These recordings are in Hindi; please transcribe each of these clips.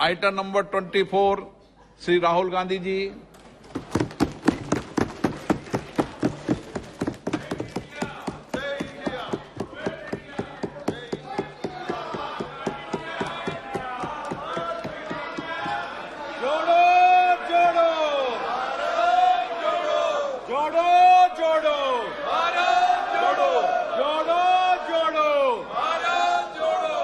Item number 24 Shri Rahul Gandhi ji. जोड़ो जोड़ो जोड़ो जोड़ो भारत जोड़ो जोड़ो जोड़ो भारत जोड़ो।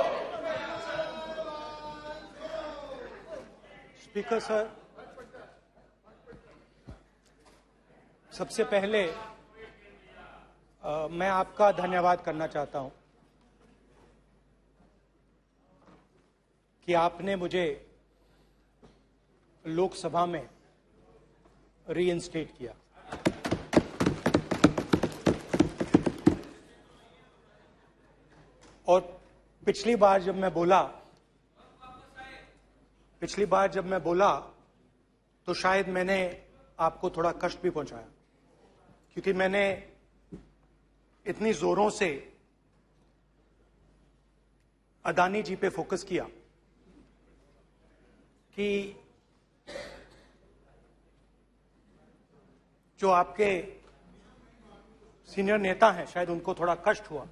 स्पीकर सर, सबसे पहले मैं आपका धन्यवाद करना चाहता हूं कि आपने मुझे लोकसभा में रीइंस्टेट किया। और पिछली बार जब मैं बोला तो शायद मैंने आपको थोड़ा कष्ट भी पहुंचाया, क्योंकि मैंने इतनी जोरों से अदानी जी पे फोकस किया कि जो आपके सीनियर नेता हैं शायद उनको थोड़ा कष्ट हुआ।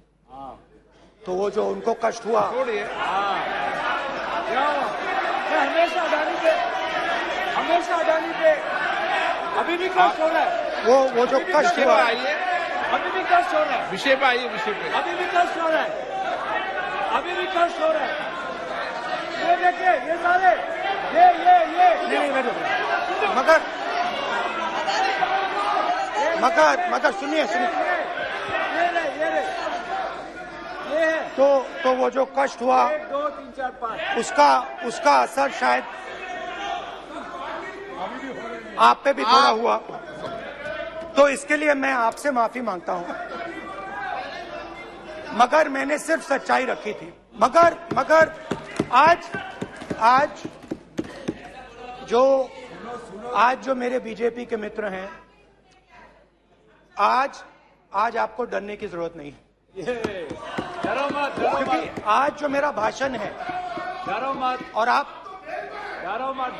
तो वो जो उनको कष्ट हुआ, छोड़िए। हमेशा अडानी पे अभी भी कष्ट हो रहा है। वो जो कष्ट हुआ, आइए अभी भी कष्ट हो रहा है। विषय पे आइए, विषय पे। अभी भी कष्ट हो रहा है। अभी भी कष्ट हो रहा है। ये देखिए, ये सारे नहीं, मगर सुनिए ये है। तो वो जो कष्ट हुआ 1 2 3 4 5 उसका असर शायद आप पे भी थोड़ा हुआ। तो इसके लिए मैं आपसे माफी मांगता हूं, मगर मैंने सिर्फ सच्चाई रखी थी। मगर आज जो मेरे बीजेपी के मित्र हैं, आज आपको डरने की जरूरत नहीं है, डरो मत, क्योंकि आज जो मेरा भाषण है, डरो मत, और आप डरो मत।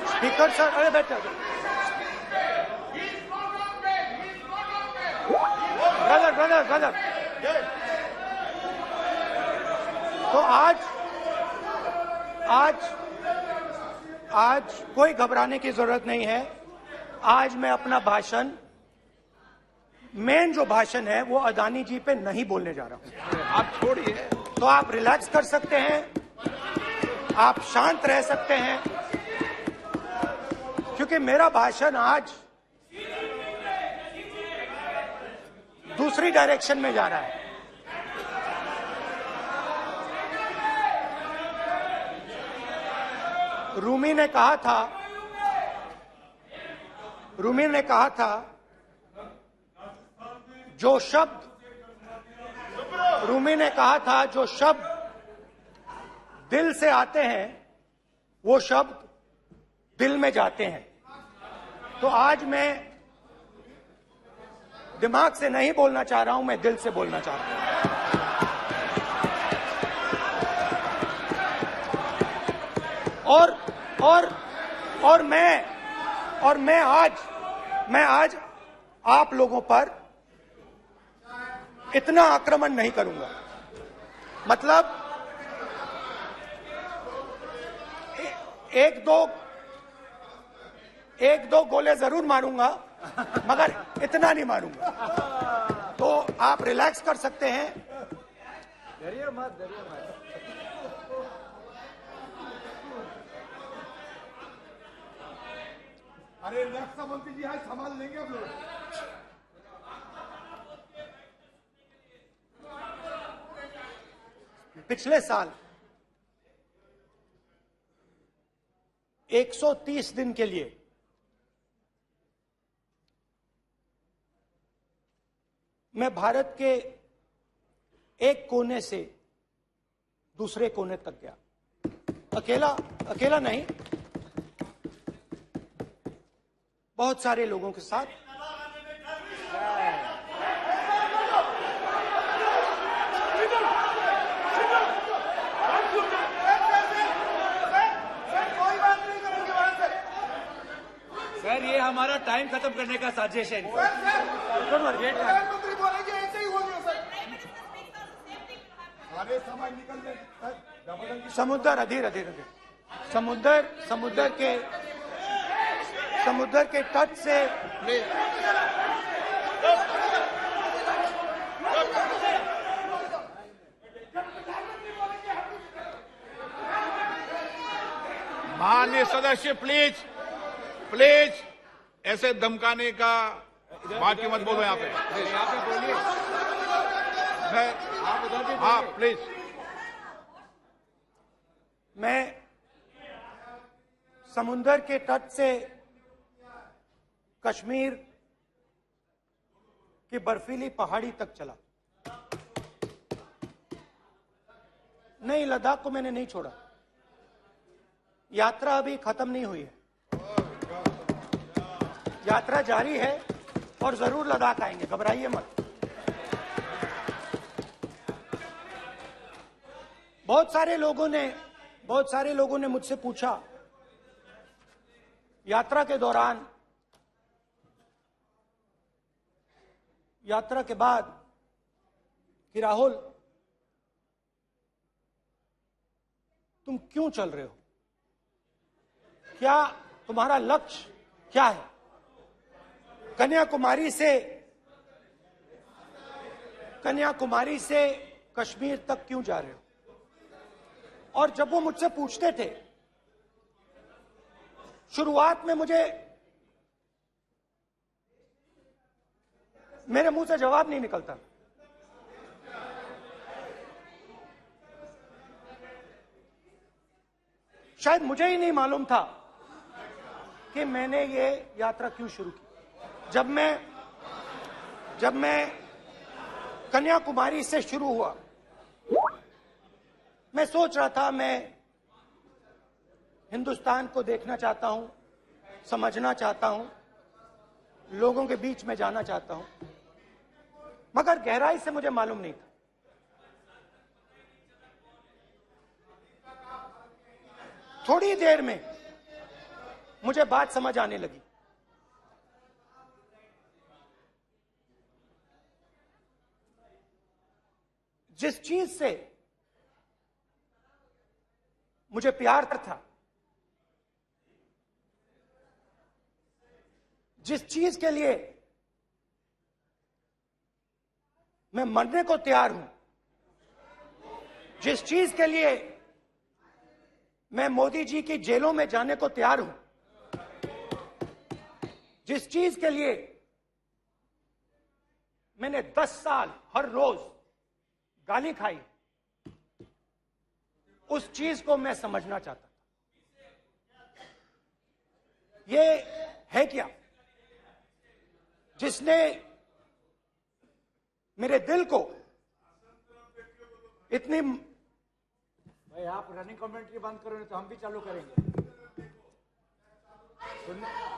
स्पीकर सर, अरे बैठो ब्रदर। तो आज कोई घबराने की जरूरत नहीं है। आज मैं अपना भाषण, मेन जो भाषण है वो अदानी जी पे नहीं बोलने जा रहा हूं। आप छोड़िए। तो आप रिलैक्स कर सकते हैं, आप शांत रह सकते हैं, क्योंकि मेरा भाषण आज दूसरी डायरेक्शन में जा रहा है। रूमी ने कहा था जो शब्द दिल से आते हैं वो शब्द दिल में जाते हैं। तो आज मैं दिमाग से नहीं बोलना चाह रहा हूं, मैं दिल से बोलना चाह रहा हूं। और मैं आज आप लोगों पर इतना आक्रमण नहीं करूंगा। मतलब एक दो गोले जरूर मारूंगा, मगर इतना नहीं मारूंगा। तो आप रिलैक्स कर सकते हैं। डरिए मत। अरे रक्षा मंत्री जी आज संभाल लेंगे आप लोग। पिछले साल 130 दिन के लिए मैं भारत के एक कोने से दूसरे कोने तक गया। अकेला नहीं, बहुत सारे लोगों के साथ। सर ये हमारा टाइम खत्म करने का साजिश है। प्रधानमंत्री बोलेंगे ऐसे ही होंगे सर। सारे समाज निकल जाए। समुद्र अधीर समुद्र के तट से माननीय सदस्य प्लीज ऐसे धमकाने का बात की मत बोलो यहाँ पे। बोलिए, आप उधर भी हाँ प्लीज। मैं समुद्र के तट से कश्मीर की बर्फीली पहाड़ी तक चला। नहीं, लद्दाख को मैंने नहीं छोड़ा। यात्रा अभी खत्म नहीं हुई है, यात्रा जारी है और जरूर लद्दाख आएंगे, घबराइए मत। बहुत सारे लोगों ने मुझसे पूछा यात्रा के दौरान, यात्रा के बाद कि राहुल तुम क्यों चल रहे हो, क्या तुम्हारा लक्ष्य क्या है, कन्याकुमारी से कश्मीर तक क्यों जा रहे हो। और जब वो मुझसे पूछते थे, शुरुआत में मेरे मुंह से जवाब नहीं निकलता। शायद मुझे ही नहीं मालूम था कि मैंने ये यात्रा क्यों शुरू की। जब मैं कन्याकुमारी से शुरू हुआ, मैं सोच रहा था मैं हिंदुस्तान को देखना चाहता हूं, समझना चाहता हूं, लोगों के बीच में जाना चाहता हूं, मगर गहराई से मुझे मालूम नहीं था। थोड़ी देर में मुझे बात समझ आने लगी। जिस चीज से मुझे प्यार था, जिस चीज के लिए मैं मरने को तैयार हूं, जिस चीज के लिए मैं मोदी जी की जेलों में जाने को तैयार हूं, जिस चीज के लिए मैंने 10 साल हर रोज गाली खाई, उस चीज को मैं समझना चाहता था। ये है क्या जिसने मेरे दिल को इतनी। भाई आप रनिंग कमेंट्री बंद करो नहीं तो हम भी चालू करेंगे।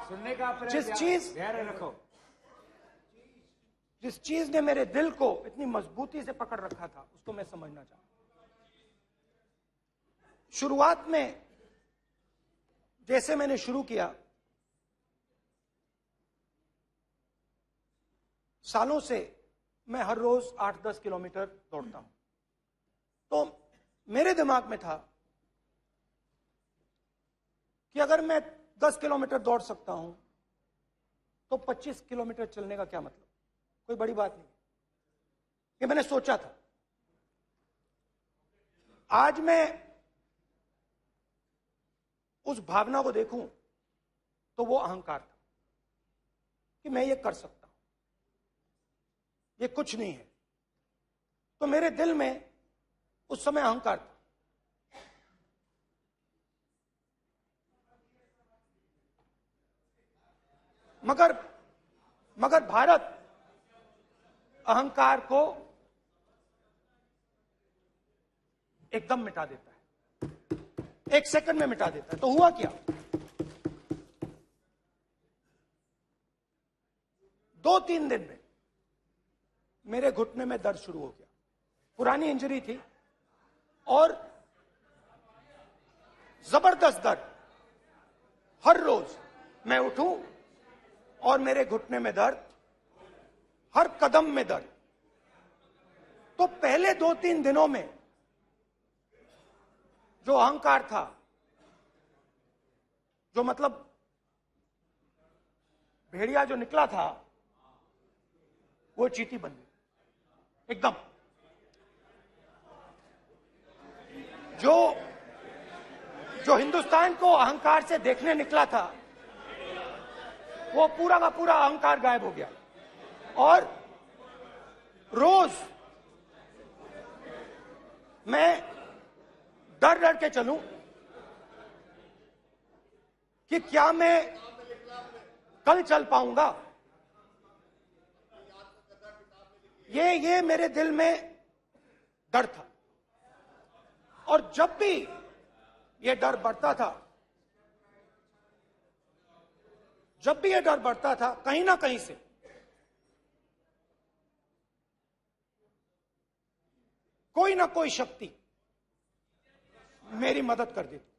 सुनने का धैर्य रखो। जिस चीज ने मेरे दिल को इतनी मजबूती से पकड़ रखा था, उसको मैं समझना चाहता। शुरुआत में जैसे मैंने शुरू किया, सालों से मैं हर रोज 8-10 किलोमीटर दौड़ता हूं। तो मेरे दिमाग में था कि अगर मैं 10 किलोमीटर दौड़ सकता हूं तो 25 किलोमीटर चलने का क्या मतलब, कोई बड़ी बात नहीं। ये मैंने सोचा था। आज मैं उस भावना को देखूं तो वो अहंकार था कि मैं ये कर सकता हूं, ये कुछ नहीं है। तो मेरे दिल में उस समय अहंकार था। मगर भारत अहंकार को एकदम मिटा देता है, 1 सेकंड में मिटा देता है। तो हुआ क्या, 2-3 दिन में मेरे घुटने में दर्द शुरू हो गया। पुरानी इंजरी थी और जबरदस्त दर्द। हर रोज मैं उठूं और मेरे घुटने में दर्द, हर कदम में दर्द। तो पहले 2-3 दिनों में जो अहंकार था, जो मतलब भेड़िया जो निकला था, वो चींटी बन गई एकदम। जो हिंदुस्तान को अहंकार से देखने निकला था, वो पूरा का पूरा अहंकार गायब हो गया। और रोज मैं डर डर के चलूं कि क्या मैं कल चल पाऊंगा। ये मेरे दिल में डर था। और जब भी ये डर बढ़ता था, कहीं ना कहीं से कोई ना कोई शक्ति मेरी मदद कर देती।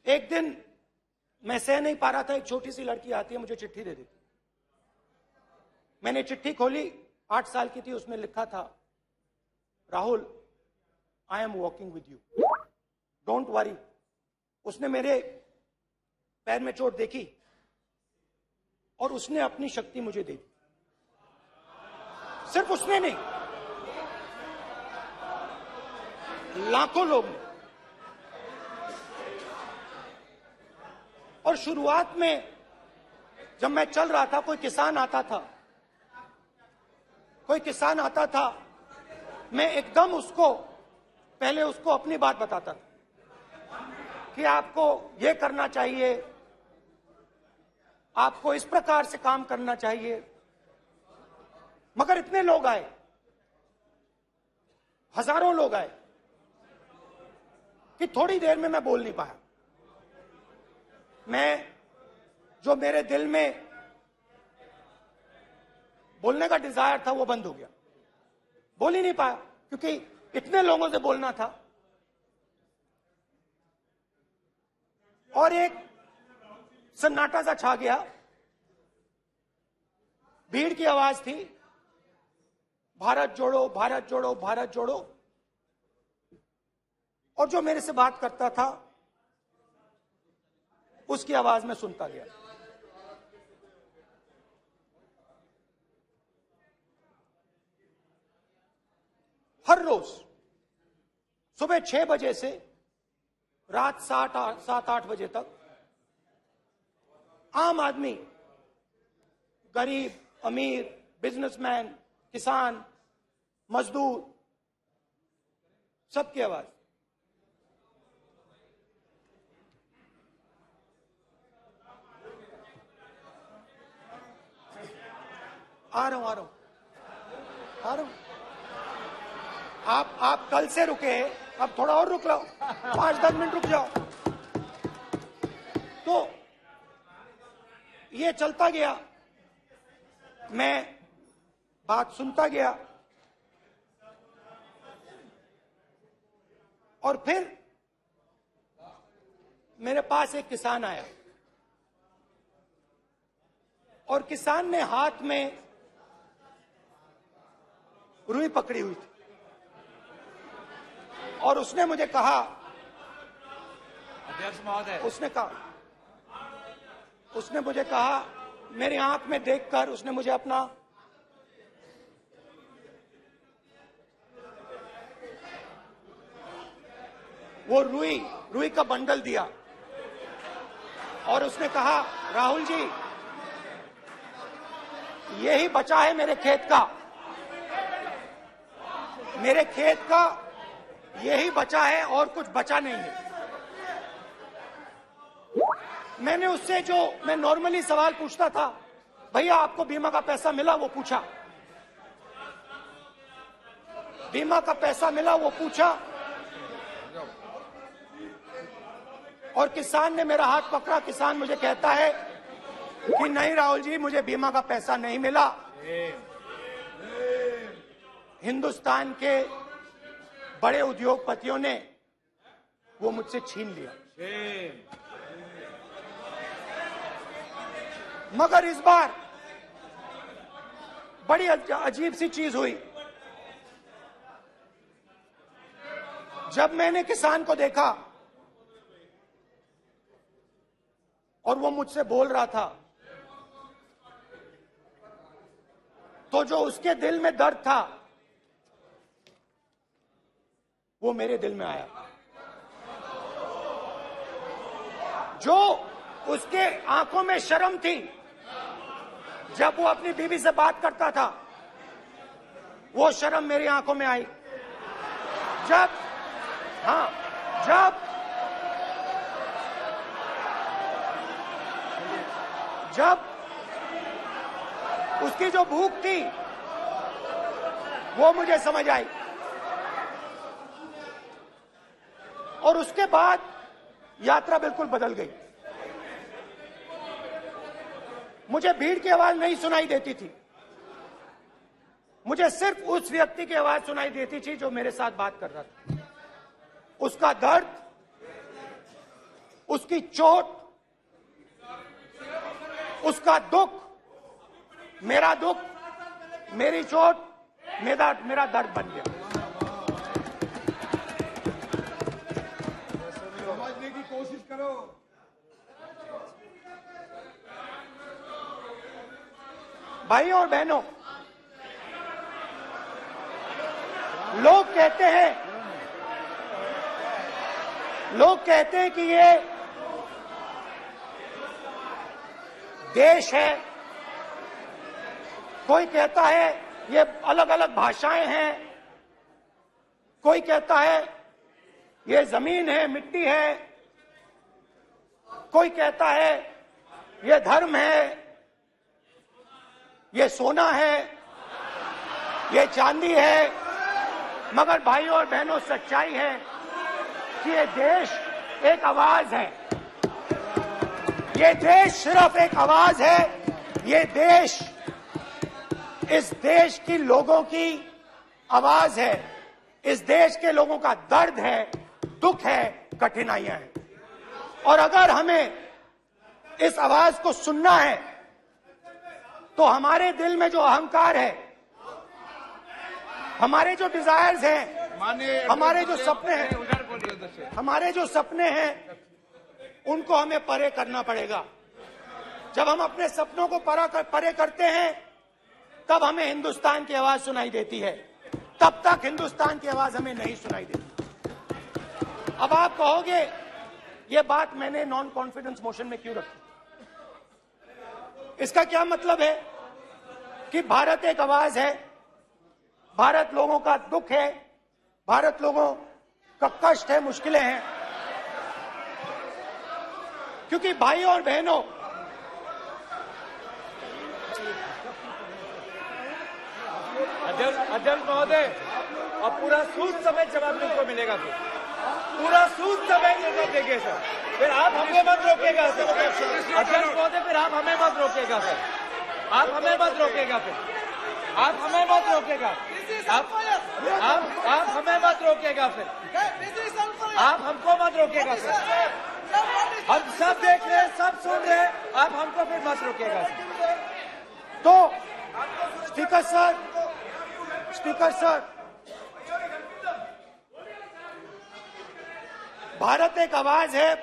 एक दिन मैं सह नहीं पा रहा था, एक छोटी सी लड़की आती है, मुझे चिट्ठी दे देती। मैंने चिट्ठी खोली, 8 साल की थी, उसमें लिखा था, Rahul, I am walking with you, don't worry. उसने मेरे पैर में चोट देखी और उसने अपनी शक्ति मुझे दे दी। सिर्फ उसने नहीं, लाखों लोग ने। और शुरुआत में जब मैं चल रहा था, कोई किसान आता था, मैं एकदम पहले उसको अपनी बात बताता था कि आपको ये करना चाहिए, आपको इस प्रकार से काम करना चाहिए। मगर इतने लोग आए, हजारों लोग आए, कि थोड़ी देर में मैं बोल नहीं पाया। जो मेरे दिल में बोलने का डिजायर था, वो बंद हो गया। बोल ही नहीं पाया, क्योंकि इतने लोगों से बोलना था। और एक सन्नाटा सा छा गया, भीड़ की आवाज थी, भारत जोड़ो, भारत जोड़ो, भारत जोड़ो। और जो मेरे से बात करता था, उसकी आवाज में सुनता गया। हर रोज सुबह 6 बजे से रात 7-8 बजे तक आम आदमी, गरीब, अमीर, बिजनेसमैन, किसान, मजदूर, सबकी आवाज। आ रहा हूं। आप कल से रुके, अब थोड़ा और रुक लो, 5-10 मिनट रुक जाओ। तो ये चलता गया, मैं बात सुनता गया। और फिर मेरे पास एक किसान आया, और किसान ने हाथ में रुई पकड़ी हुई थी, और उसने मुझे कहा, अध्यक्ष महोदय, उसने मुझे कहा, मेरी आंख में देखकर उसने मुझे अपना वो रुई का बंडल दिया, और उसने कहा, राहुल जी, यही बचा है मेरे खेत का यही बचा है, और कुछ बचा नहीं है। मैंने उससे, जो मैं नॉर्मली सवाल पूछता था, भैया आपको बीमा का पैसा मिला, वो पूछा। बीमा का पैसा मिला, वो पूछा। और किसान ने मेरा हाथ पकड़ा। किसान मुझे कहता है कि नहीं राहुल जी, मुझे बीमा का पैसा नहीं मिला, हिंदुस्तान के बड़े उद्योगपतियों ने वो मुझसे छीन लिया। मगर इस बार बड़ी अजीब सी चीज हुई। जब मैंने किसान को देखा और वो मुझसे बोल रहा था, तो जो उसके दिल में दर्द था वो मेरे दिल में आया। जो उसके आंखों में शर्म थी जब वो अपनी बीवी से बात करता था, वो शर्म मेरी आंखों में आई। जब उसकी जो भूख थी वो मुझे समझ आई। और उसके बाद यात्रा बिल्कुल बदल गई। मुझे भीड़ की आवाज नहीं सुनाई देती थी, मुझे सिर्फ उस व्यक्ति की आवाज सुनाई देती थी जो मेरे साथ बात कर रहा था। उसका दर्द, उसकी चोट, उसका दुख, मेरा दुख, मेरी चोट, मेरा दर्द बन गया। समझने की कोशिश करो। भाई और बहनों, लोग कहते हैं कि ये देश है, कोई कहता है ये अलग अलग भाषाएं हैं, कोई कहता है ये जमीन है, मिट्टी है, कोई कहता है ये धर्म है, ये सोना है, ये चांदी है। मगर भाइयों और बहनों, सच्चाई है कि ये देश एक आवाज है। ये देश सिर्फ एक आवाज है। ये देश, इस देश की लोगों की आवाज है। इस देश के लोगों का दर्द है, दुख है, कठिनाइयां हैं। और अगर हमें इस आवाज को सुनना है तो हमारे दिल में जो अहंकार है, हमारे जो डिजायर्स हैं, हमारे जो सपने हैं, हमारे जो सपने हैं, उनको हमें परे करना पड़ेगा। जब हम अपने सपनों को परे करते हैं तब हमें हिंदुस्तान की आवाज सुनाई देती है, तब तक हिंदुस्तान की आवाज हमें नहीं सुनाई देती। अब आप कहोगे ये बात मैंने नॉन कॉन्फिडेंस मोशन में क्यों रखी? इसका क्या मतलब है कि भारत एक आवाज है, भारत लोगों का दुख है, भारत लोगों का कष्ट है, मुश्किलें हैं। क्योंकि भाइयों और बहनों, अध्यक्ष महोदय, अब पूरा सूद समेत जवाब तुमको मिलेगा, फिर पूरा सूद समेत जवाब देंगे सर। फिर आप हमें मत रोकेगा सर। अध्यक्ष महोदय, फिर आप हमें मत रोकेगा सर। आप हमें मत रोकेगा, फिर आप हमें मत रोकेगा। आप हमें मत रोकेगा, फिर आप हमको मत रोकेगा सर। हम सब देख रहे हैं, सब सुन रहे हैं, आप हमको फिर मत रोकेगा सर। तो स्पीकर सर, भारत एक आवाज है।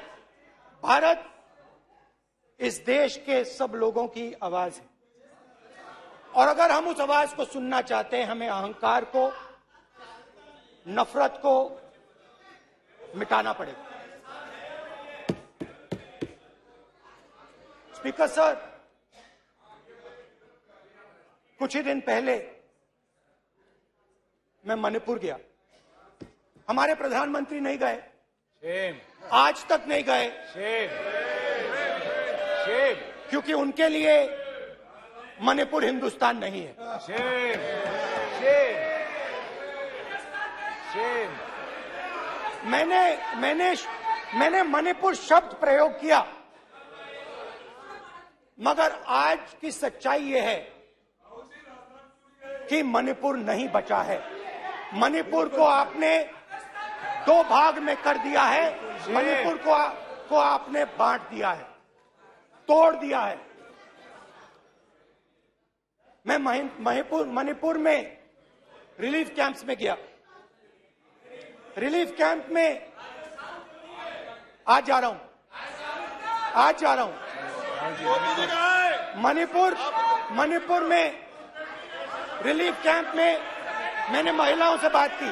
भारत इस देश के सब लोगों की आवाज है। और अगर हम उस आवाज को सुनना चाहते हैं, हमें अहंकार को, नफरत को मिटाना पड़ेगा। स्पीकर सर, कुछ ही दिन पहले मैं मणिपुर गया। हमारे प्रधानमंत्री नहीं गए, आज तक नहीं गए, क्योंकि उनके लिए मणिपुर हिंदुस्तान नहीं है। मैंने मणिपुर शब्द प्रयोग किया, मगर आज की सच्चाई यह है कि मणिपुर नहीं बचा है। मणिपुर को आपने 2 भाग में कर दिया है। मणिपुर को आपने बांट दिया है, तोड़ दिया है। मैं मणिपुर में रिलीफ कैंप्स में गया। रिलीफ कैंप में आज जा रहा हूं। मणिपुर में रिलीफ कैंप में मैंने महिलाओं से बात की।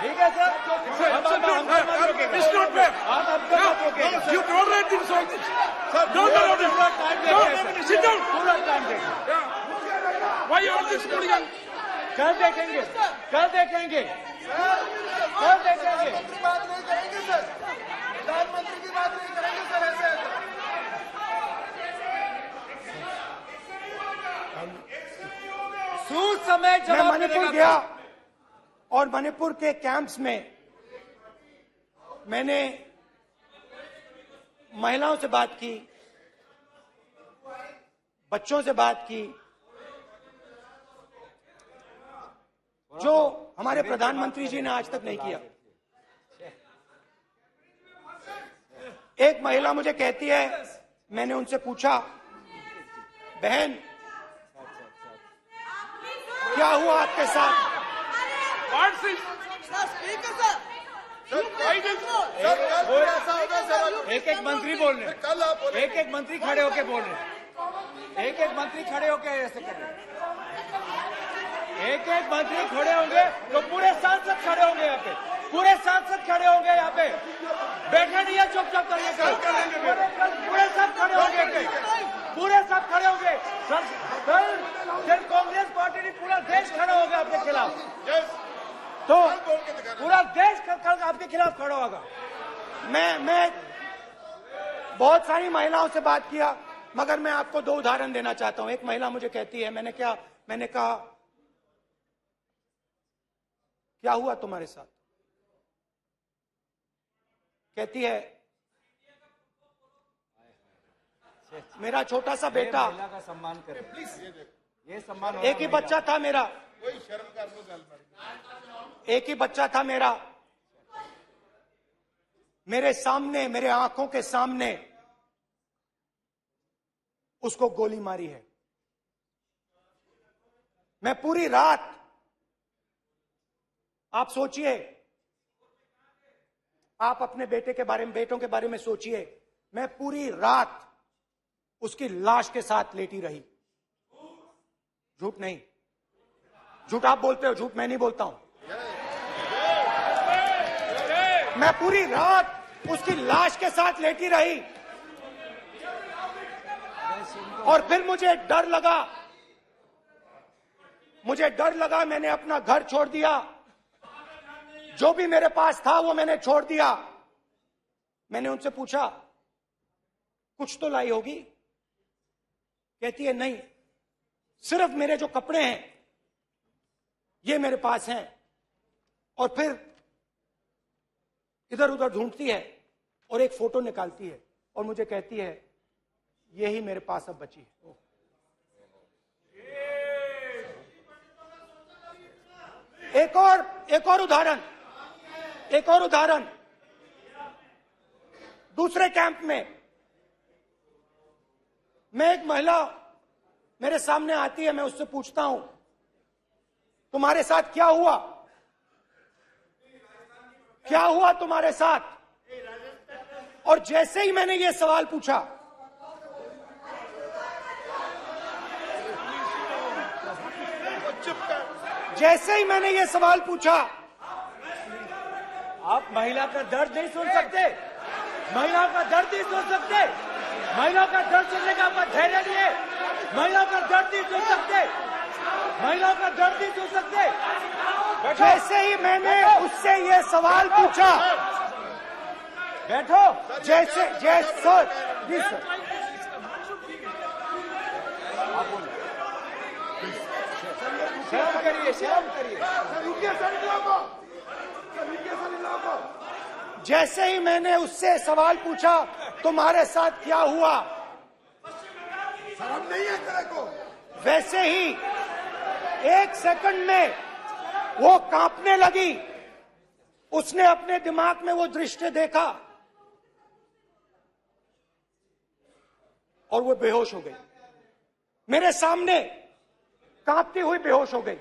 ठीक है सर, आप हमको मत रोकिएगा। आप हमको मत रोकिएगा। You don't let him solve this. Sir, Don't allow this. पूरा टाइम देखिए सर। Sit down. पूरा टाइम देखिए। Why you all this hooligan? कल देखेंगे। बात नहीं करेंगे सर। प्रधानमंत्री की बात नहीं करेंगे सर ऐसे। सूद समय मैं जवाब मणिपुर मिलेगा। गया और मणिपुर के कैंप्स में मैंने महिलाओं से बात की, बच्चों से बात की, जो हमारे प्रधानमंत्री जी ने आज तक नहीं किया। एक महिला मुझे कहती है, मैंने उनसे पूछा, बहन क्या हुआ आपके साथ? एक मंत्री बोल रहे हैं। कल आप बोले एक मंत्री खड़े होके बोल रहे हैं। एक मंत्री खड़े होके ऐसे कर रहे हैं। एक मंत्री खड़े होंगे तो पूरे सांसद खड़े होंगे यहाँ पे। पूरे सांसद खड़े होंगे यहाँ पे। बैठे नहीं है, चुपचाप करिए। पूरे सब खड़े होंगे। पूरे सब खड़े होंगे। कल कांग्रेस पार्टी ने पूरा देश खड़ा होगा आपके खिलाफ। तो पूरा देश कल आपके खिलाफ खड़ा होगा। मैं बहुत सारी महिलाओं से बात किया, मगर मैं आपको 2 उदाहरण देना चाहता हूं। एक महिला मुझे कहती है, मैंने कहा क्या हुआ तुम्हारे साथ? कहती है, मेरा छोटा सा बेटा, महिला का सम्मान करें प्लीज। ये सम्मान एक ही बच्चा था मेरा, कोई शर्म कर लो गल एक ही बच्चा था मेरा, मेरे सामने, मेरे आंखों के सामने उसको गोली मारी है। मैं पूरी रात, आप सोचिए, आप अपने बेटों के बारे में सोचिए, मैं पूरी रात उसकी लाश के साथ लेटी रही। झूठ नहीं, झूठ आप बोलते हो, झूठ मैं नहीं बोलता हूं। मैं पूरी रात उसकी लाश के साथ लेटी रही और फिर मुझे डर लगा, मैंने अपना घर छोड़ दिया, जो भी मेरे पास था वो मैंने छोड़ दिया। मैंने उनसे पूछा, कुछ तो लाई होगी? कहती है, नहीं, सिर्फ मेरे जो कपड़े हैं ये मेरे पास हैं। और फिर इधर उधर ढूंढती है और एक फोटो निकालती है और मुझे कहती है, यही मेरे पास अब बची है। एक और उदाहरण, दूसरे कैंप में मैं, एक महिला मेरे सामने आती है, मैं उससे पूछता हूं, तुम्हारे साथ क्या हुआ? क्या हुआ तुम्हारे साथ? और जैसे ही मैंने ये सवाल पूछा, आप महिला का दर्द नहीं सुन सकते। महिला का दर्द नहीं सुन सकते। महिला का दर्द सुनने का आपका धैर्य नहीं है। महिला का दर्द नहीं सुन सकते। महिला का दर्द नहीं सुन सकते। जैसे ही मैंने उससे ये सवाल पूछा, बैठो। जैसे सर, जी सर, शर्म करिए, शर्म करिए। सर, रुकिए सर, इन लोगों को। जैसे ही मैंने उससे सवाल पूछा तुम्हारे साथ क्या हुआ, शर्म नहीं है तेरे को? वैसे ही 1 सेकंड में वो कांपने लगी। उसने अपने दिमाग में वो दृश्य देखा और वो बेहोश हो गई। मेरे सामने कांपती हुई बेहोश हो गई।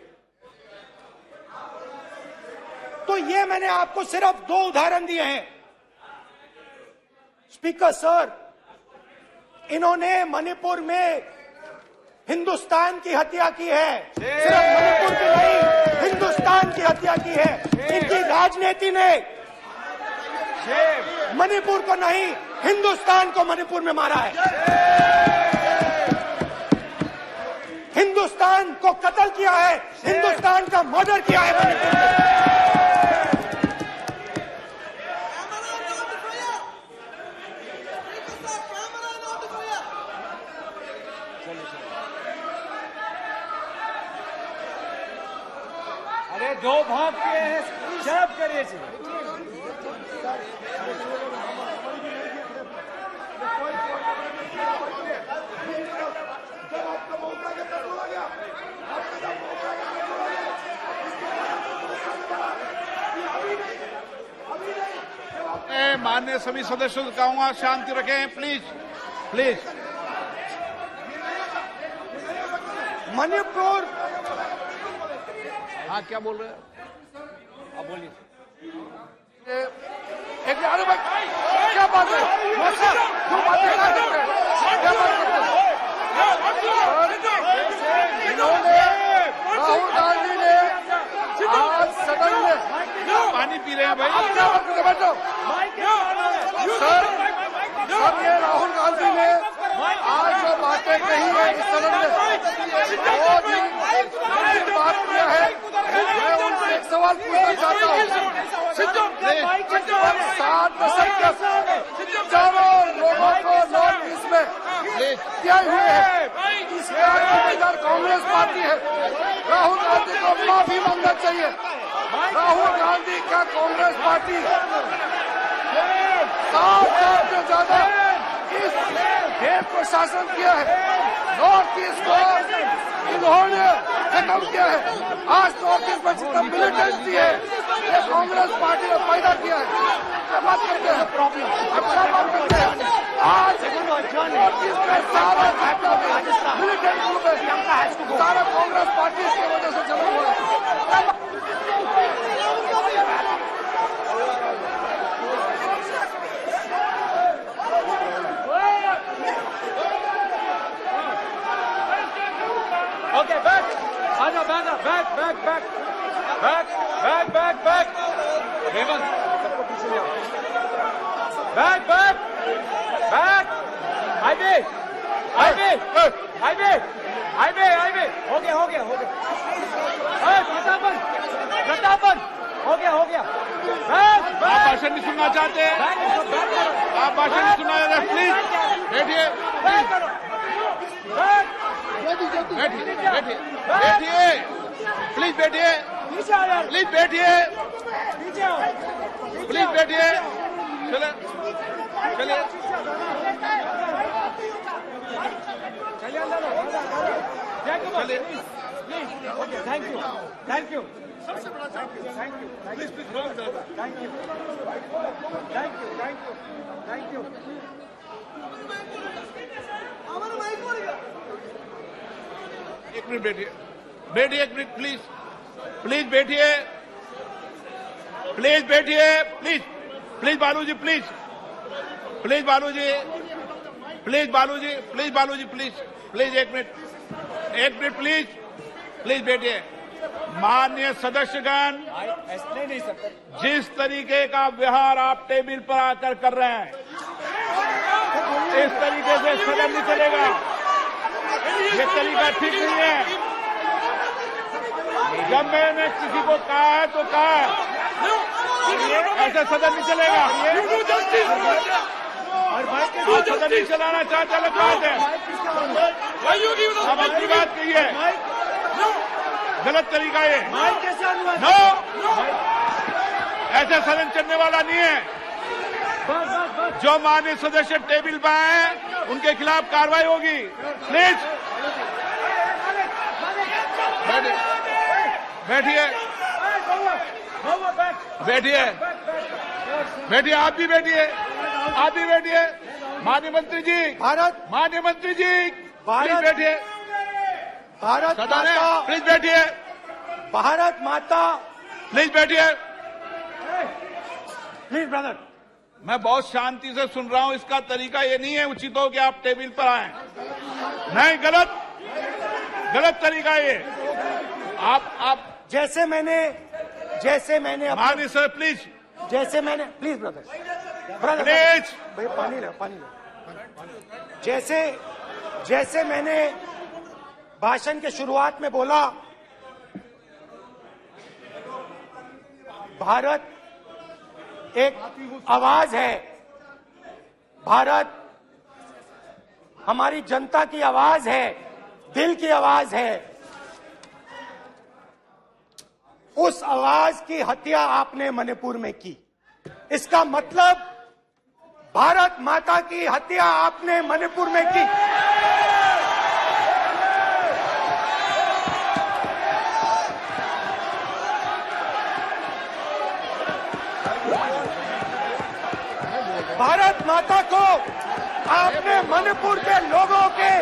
तो ये मैंने आपको सिर्फ 2 उदाहरण दिए हैं। स्पीकर सर, इन्होंने मणिपुर में हिंदुस्तान की हत्या की है। सिर्फ मणिपुर की नहीं, हिंदुस्तान की हत्या की है। इनकी राजनीति ने मणिपुर को नहीं, हिंदुस्तान को मणिपुर में मारा है। हिंदुस्तान को कत्ल किया है, हिंदुस्तान का मर्डर किया है मणिपुर में। अरे 2 भाग के हैं, शर्म करिए जी। माननीय सभी सदस्यों से कहूंगा शांति रखें, प्लीज प्लीज। मणिपुर, हाँ क्या बोल रहे हैं? अब बोलिए। एक अरे भाई क्या बात है? जो बातें कर रहे हैं, क्या बात करते हैं? इन्होंने राहुल गांधी ने आज सदन में पानी पी रहे हैं भाई। क्या बात करते? बैठो सर। सर ये राहुल गांधी ने आज जो बातें कही है इस सदन में बहुत ही बात किया है। मैं उनसे एक सवाल पूछना चाहता हूँ। 7 दशक तक चारों लोगों को नॉर्थ ईस्ट में किया हुए है, इसका जिम्मेदार कांग्रेस पार्टी है। राहुल गांधी को माफी मांगना चाहिए। राहुल गांधी का कांग्रेस पार्टी 7 साल से ज्यादा इस देश को शासन किया है। नॉर्थ ईस्ट को इन्होंने खत्म किया है। आज नॉर्थ ईस्ट में जितना मिलिटेंसी है ये कांग्रेस पार्टी ने पैदा किया है। क्या बात करते हैं? प्रॉब्लम क्या बात करते हैं? आज नॉर्थ ईस्ट में सारा मिलिटेंट ग्रुप है, सारा कांग्रेस पार्टी की वजह से चला हुआ है। Okay, back. Aja, back. Hemant, सबको पीछे ले आओ। Back. Highway. हो गया। प्रतापन, हो गया। आप भाषण नहीं सुनना चाहते हैं? आप भाषण नहीं सुनना चाहते? प्लीज बैठिए। प्लीज बैठिए। चलिए थैंक यू। एक मिनट बैठिए 1 मिनट प्लीज बैठिए। Please Baluji please 1 minute please बैठिए। माननीय सदस्यगण, ऐसे नहीं सकते। जिस तरीके का व्यवहार आप टेबल पर आकर कर रहे हैं इस तरीके से सदन नहीं चलेगा। ये तरीका ठीक नहीं है। जब मैंने किसी को कहा है तो कहा है, ऐसे सदन नहीं चलेगा। आप सदन नहीं चलाना चाहते, अलग बात है। अब अपनी बात कही है, गलत तरीका ये। नो, ऐसे सदन चलने वाला नहीं है। जो माननीय सदस्य टेबल पर आए उनके खिलाफ कार्रवाई होगी। प्लीज बैठिए, बैठिए, बैठिए, आप भी बैठिए, आप भी बैठिए। माननीय मंत्री जी, माननीय मंत्री जी, प्लीज बैठिए। भारत सदन है, माता, प्लीज बैठिए, भारत माता, प्लीज बैठिए। Please brother. मैं बहुत शांति से सुन रहा हूं, इसका तरीका ये नहीं है उचित हो कि आप टेबल पर आए। नहीं, गलत तरीका ये। आप जैसे मैंने माननीय sir please, please brother please, भाई पानी लो। जैसे मैंने भाषण के शुरुआत में बोला, भारत एक आवाज है, भारत हमारी जनता की आवाज है, दिल की आवाज है। उस आवाज की हत्या आपने मणिपुर में की। इसका मतलब भारत माता की हत्या आपने मणिपुर में की। भारत माता को आपने मणिपुर के लोगों के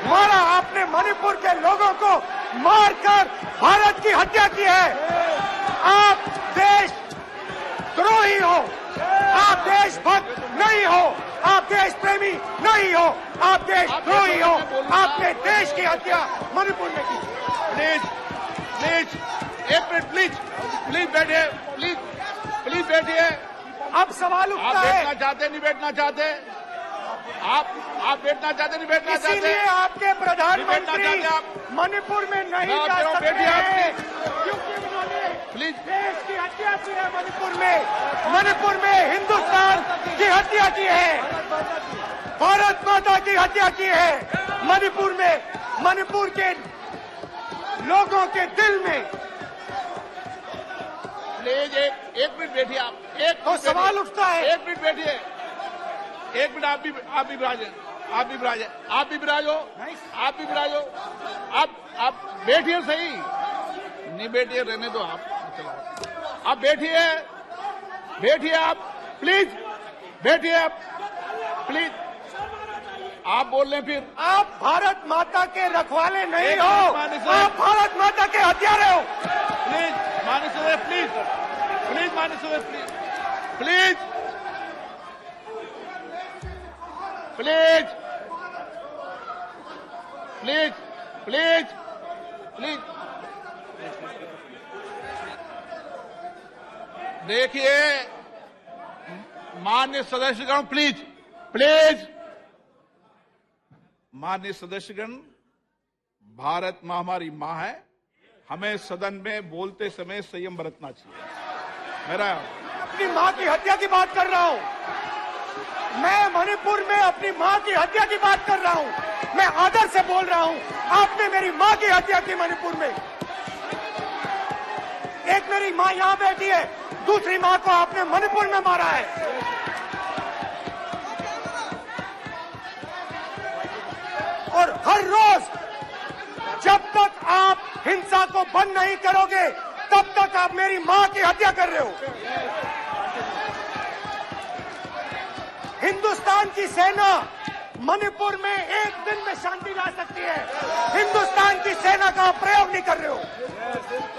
मारा, आपने मणिपुर के लोगों को मारकर भारत की हत्या की है। आप देश द्रोही हो, आप देशभक्त नहीं हो, आप देश प्रेमी नहीं हो, आप देशद्रोही हो। आपने देश की हत्या मणिपुर में की। प्लीज, प्लीज, एक मिनट, प्लीज बैठिए, प्लीज बैठिए। अब सवाल उठता आप है, बैठना चाहते नहीं बैठना चाहते, आप बैठना चाहते नहीं बैठना चाहते, इसीलिए आपके प्रधानमंत्री चाहते आप। मणिपुर में नहीं मैं जा कह रहा हूं, सकते बैठिए आप, हैं, क्योंकि उन्होंने प्लीज। देश की हत्या की है। मणिपुर में हिंदुस्तान की हत्या की है, भारत माता की हत्या की है। मणिपुर के लोगों के दिल में। प्लीज एक मिनट बैठिए आप, तो सवाल उठता है, एक मिनट बैठिए, एक मिनट। आप भी विराजे, आप भी विराजो, आप बैठिए सही, नहीं बैठिए रहने दो आप बैठिए आप, प्लीज बैठिए आप, प्लीज। आप बोल रहे हैं फिर आप भारत माता के रखवाले नहीं एक हो, मिनट माननीय सर। आप भारत माता के हत्यारे हो। प्लीज माननीय सदस्य, प्लीज माननीय सदस्य, प्लीज देखिए माननीय सदस्यगण, प्लीज माननीय सदस्यगण, भारत मां हमारी मां है, हमें सदन में बोलते समय संयम बरतना चाहिए। मेरा अपनी मां की हत्या की बात कर रहा हूं, मैं मणिपुर में अपनी मां की हत्या की बात कर रहा हूं, मैं आदर से बोल रहा हूं। आपने मेरी मां की हत्या की मणिपुर में। एक मेरी मां यहां बैठी है, दूसरी मां को आपने मणिपुर में मारा है। और हर रोज जब तक आप हिंसा को बंद नहीं करोगे, तब तक आप मेरी मां की हत्या कर रहे हो। हिंदुस्तान की सेना मणिपुर में एक दिन में शांति ला सकती है, हिंदुस्तान की सेना का आप प्रयोग नहीं कर रहे हो,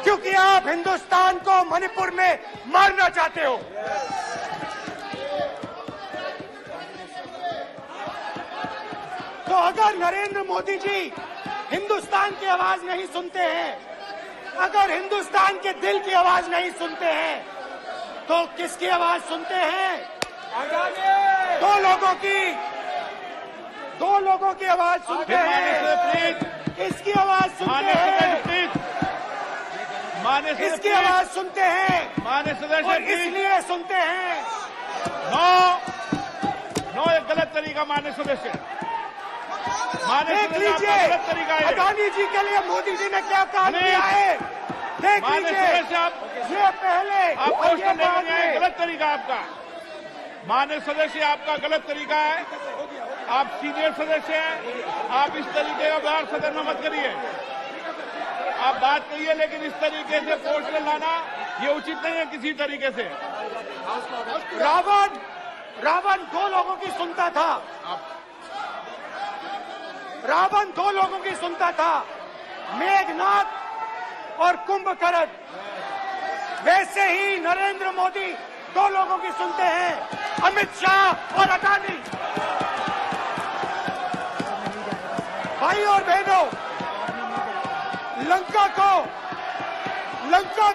क्योंकि आप हिंदुस्तान को मणिपुर में मारना चाहते हो। तो अगर नरेंद्र मोदी जी हिंदुस्तान की आवाज नहीं सुनते हैं, अगर हिंदुस्तान के दिल की आवाज नहीं सुनते हैं, तो किसकी आवाज सुनते हैं? दो लोगों की आवाज सुनते हैं। इसकी आवाज सुनते हैं, इसकी आवाज सुनते हैं, माननीय सदस्य, और इसलिए सुनते हैं। नो एक गलत तरीका माननीय सदस्य, देख लीजिए गलत तरीका है। अडानी जी के लिए मोदी जी ने क्या काम किया है। देख माननीय लीजिए, सदस्य आप ये पहले आप और क्वेश्चन ये लेने बाद गए, में। गलत तरीका आपका। माननीय सदस्य आपका गलत तरीका है, आप सीनियर सदस्य हैं, आप इस तरीके का व्यवहार सदन में मत करिए। आप बात करिए, लेकिन इस तरीके से पोस्टर लाना ये उचित नहीं है किसी तरीके से। रावण दो लोगों की सुनता था, रावण दो लोगों की सुनता था, मेघनाथ और कुंभकर्ण। वैसे ही नरेंद्र मोदी दो लोगों की सुनते हैं, अमित शाह और अडानी। भाई और बहनों, लंका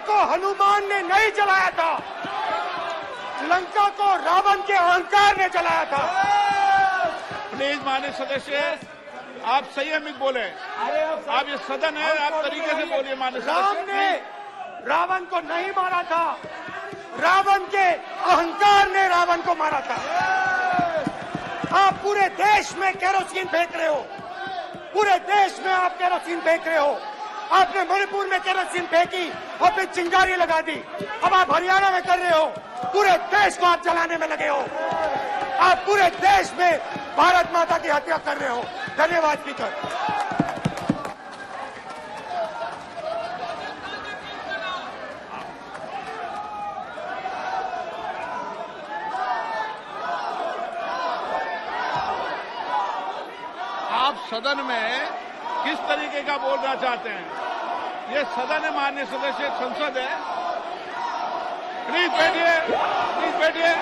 को हनुमान ने नहीं जलाया था, लंका को रावण के अहंकार ने जलाया था। प्लीज माननीय सदस्य आप संयमित बोले। आप ये सदन है, आप तरीके से बोलिए। माननीय राम सदस्य ने रावण को नहीं मारा था, रावण के अहंकार ने रावण को मारा था। आप पूरे देश में केरोसिन फेंक रहे हो, पूरे देश में आप केरोसिन फेंक रहे हो। आपने मणिपुर में केरोसिन फेंकी और फिर चिंगारी लगा दी। अब आप हरियाणा में कर रहे हो, पूरे देश को आप जलाने में लगे हो। आप पूरे देश में भारत माता की हत्या कर रहे हो। धन्यवाद स्पीकर। आप सदन में किस तरीके का बोलना चाहते हैं? ये सदन है माननीय सदस्य, संसद है। प्लीज बैठिए, प्लीज बैठिए।